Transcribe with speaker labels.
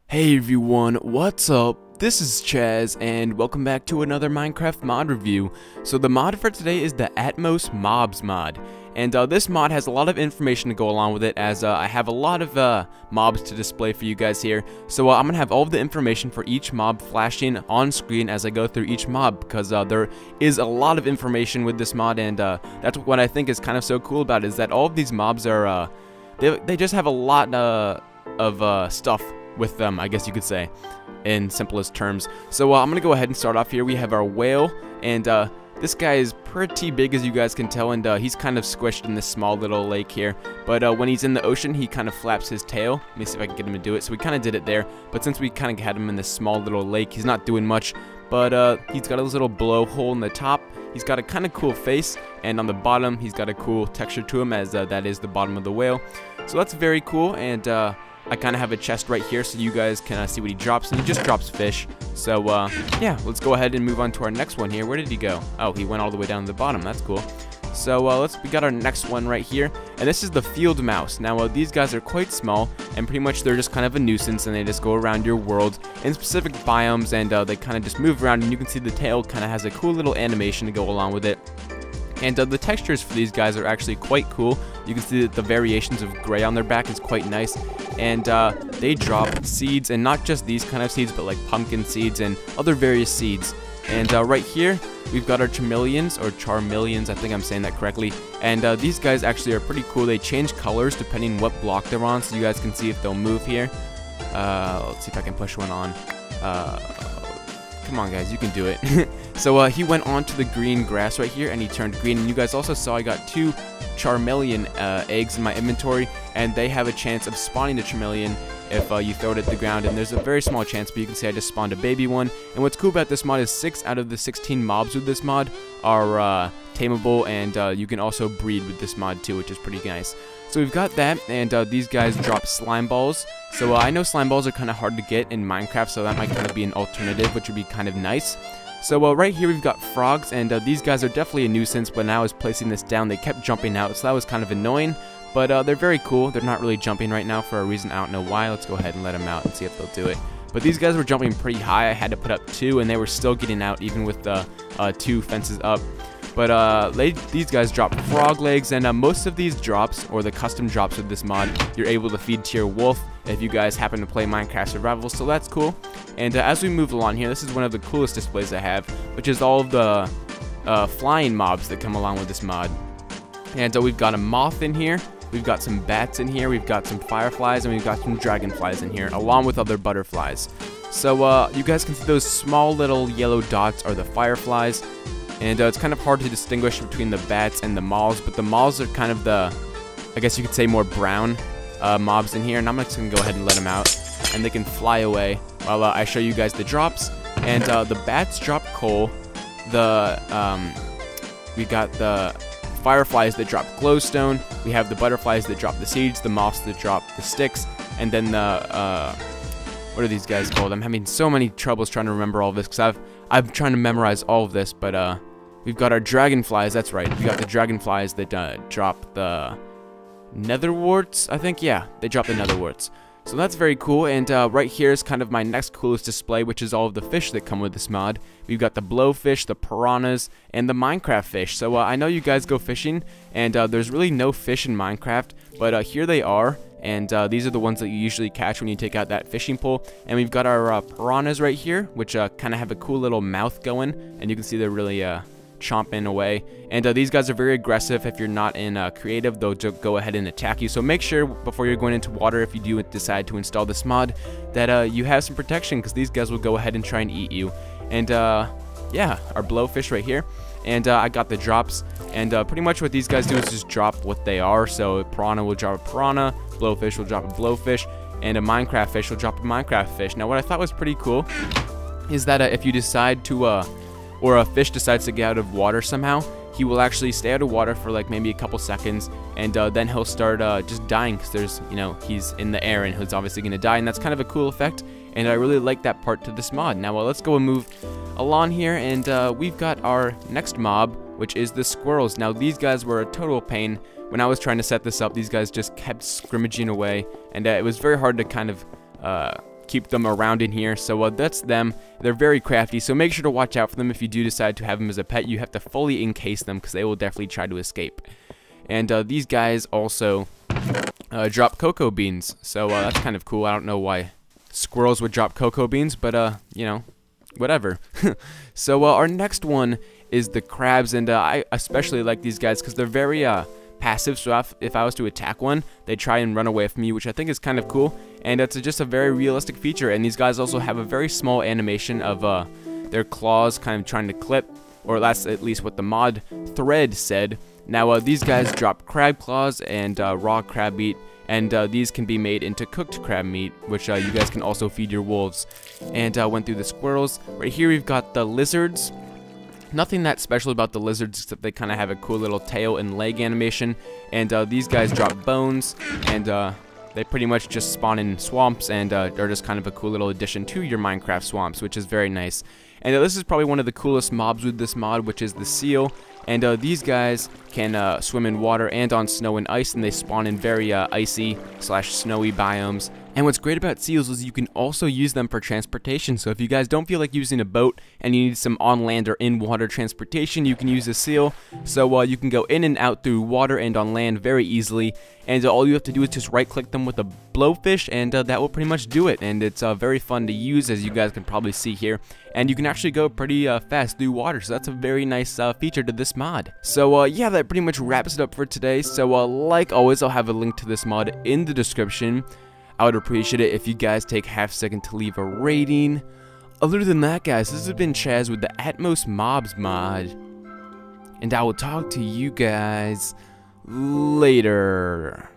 Speaker 1: Hey everyone, what's up? This is Chaz, and welcome back to another Minecraft mod review. So the mod for today is the AtmosMobs mod, and this mod has a lot of information to go along with it, as I have a lot of mobs to display for you guys here. So I'm gonna have all of the information for each mob flashing on screen as I go through each mob, because there is a lot of information with this mod, and that's what I think is kind of so cool about it, is that all of these mobs are they just have a lot of stuff with them, I guess you could say, in simplest terms. So I'm gonna go ahead and start off here. We have our whale, and this guy is pretty big, as you guys can tell, and he's kind of squished in this small little lake here. But when he's in the ocean, he kind of flaps his tail. Let me see if I can get him to do it. So we kind of did it there, but since we kind of had him in this small little lake, he's not doing much. But he's got a little blowhole in the top. He's got a kind of cool face, and on the bottom, he's got a cool texture to him, as that is the bottom of the whale. So that's very cool, and I kind of have a chest right here so you guys can see what he drops, and he just drops fish. So yeah, let's go ahead and move on to our next one here. Where did he go? Oh, he went all the way down to the bottom. That's cool. So we got our next one right here, and this is the Fieldmouse. Now these guys are quite small, and pretty much they're just kind of a nuisance, and they just go around your world in specific biomes, and they kind of just move around, and you can see the tail kind of has a cool little animation to go along with it. And the textures for these guys are actually quite cool. You can see that the variations of gray on their back is quite nice. And they drop seeds, and not just these kind of seeds, but like pumpkin seeds and other various seeds. And right here, we've got our Charmeleons, or Charmeleons, I think I'm saying that correctly. And these guys actually are pretty cool. They change colors depending what block they're on, so you guys can see if they'll move here. Let's see if I can push one on. Come on, guys, you can do it. So he went on to the green grass right here, and he turned green. And you guys also saw I got 2 Charmeleon eggs in my inventory, and they have a chance of spawning the Charmeleon if you throw it at the ground. And there's a very small chance, but you can see I just spawned a baby one. And what's cool about this mod is 6 out of the 16 mobs with this mod are tameable, and you can also breed with this mod too, which is pretty nice. So we've got that, and these guys drop slime balls. So I know slime balls are kind of hard to get in Minecraft, so that might kind of be an alternative, which would be kind of nice. So right here we've got frogs, and these guys are definitely a nuisance. When I was placing this down, they kept jumping out, so that was kind of annoying. But they're very cool. They're not really jumping right now for a reason I don't know why. Let's go ahead and let them out and see if they'll do it. But these guys were jumping pretty high. I had to put up 2, and they were still getting out even with the 2 fences up. But these guys drop frog legs, and most of these drops, or the custom drops with this mod, you're able to feed to your wolf if you guys happen to play Minecraft Survival, so that's cool. And as we move along here, this is one of the coolest displays I have, which is all of the flying mobs that come along with this mod. And we've got a moth in here, we've got some bats in here, we've got some fireflies, and we've got some dragonflies in here, along with other butterflies. So you guys can see those small little yellow dots are the fireflies. And it's kind of hard to distinguish between the bats and the moths, but the moths are kind of the, I guess you could say, more brown mobs in here. And I'm just going to go ahead and let them out, and they can fly away while I show you guys the drops. And the bats drop coal. We got the fireflies that drop glowstone. We have the butterflies that drop the seeds, the moths that drop the sticks, and then the, what are these guys called? I'm having so many troubles trying to remember all of this, because I'm trying to memorize all of this, but we've got our dragonflies, that's right. We got the dragonflies that drop the netherwarts, I think, yeah, they drop the netherwarts. So that's very cool, and right here is kind of my next coolest display, which is all of the fish that come with this mod. We've got the blowfish, the piranhas, and the Minecraft fish. So I know you guys go fishing, and there's really no fish in Minecraft, but here they are. And these are the ones that you usually catch when you take out that fishing pole. And we've got our piranhas right here, which kind of have a cool little mouth going, and you can see they're really chomping away. And these guys are very aggressive. If you're not in creative, they'll go ahead and attack you. So make sure before you're going into water, if you do decide to install this mod, that you have some protection, because these guys will go ahead and try and eat you. And yeah, our blowfish right here. And I got the drops, and pretty much what these guys do is just drop what they are. So a piranha will drop a piranha, blowfish will drop a blowfish, and a Minecraft fish will drop a Minecraft fish. Now what I thought was pretty cool is that if you decide to, or a fish decides to get out of water somehow, he will actually stay out of water for like maybe a couple seconds, and then he'll start just dying, because there's, you know, he's in the air and he's obviously going to die, and that's kind of a cool effect, and I really like that part to this mod. Now let's go and move along here, and we've got our next mob, which is the Squirrels. Now these guys were a total pain. When I was trying to set this up, these guys just kept scrimmaging away, and it was very hard to kind of keep them around in here. So that's them. They're very crafty, so make sure to watch out for them. If you do decide to have them as a pet, you have to fully encase them because they will definitely try to escape. And these guys also drop cocoa beans, so that's kind of cool. I don't know why squirrels would drop cocoa beans, but you know, whatever. So our next one is the crabs, and I especially like these guys because they're very passive. So if I was to attack one, they try and run away from me, which I think is kind of cool, and it's just a very realistic feature. And these guys also have a very small animation of their claws kind of trying to clip, or that's at least what the mod thread said. Now these guys drop crab claws and raw crab meat, and these can be made into cooked crab meat, which you guys can also feed your wolves. And went through the squirrels. Right here we've got the lizards. Nothing that special about the lizards except they kind of have a cool little tail and leg animation. And these guys drop bones, and they pretty much just spawn in swamps, and are just kind of a cool little addition to your Minecraft swamps, which is very nice. And this is probably one of the coolest mobs with this mod, which is the seal. And these guys can swim in water and on snow and ice, and they spawn in very icy/snowy biomes. And what's great about seals is you can also use them for transportation. So if you guys don't feel like using a boat and you need some on land or in water transportation, you can use a seal. So you can go in and out through water and on land very easily. And all you have to do is just right click them with a blowfish, and that will pretty much do it. And it's very fun to use, as you guys can probably see here. And you can actually go pretty fast through water, so that's a very nice feature to this mod. So yeah, that pretty much wraps it up for today. So like always, I'll have a link to this mod in the description. I would appreciate it if you guys take half a second to leave a rating. Other than that, guys, this has been Chaz with the AtmosMobs mod, and I will talk to you guys later.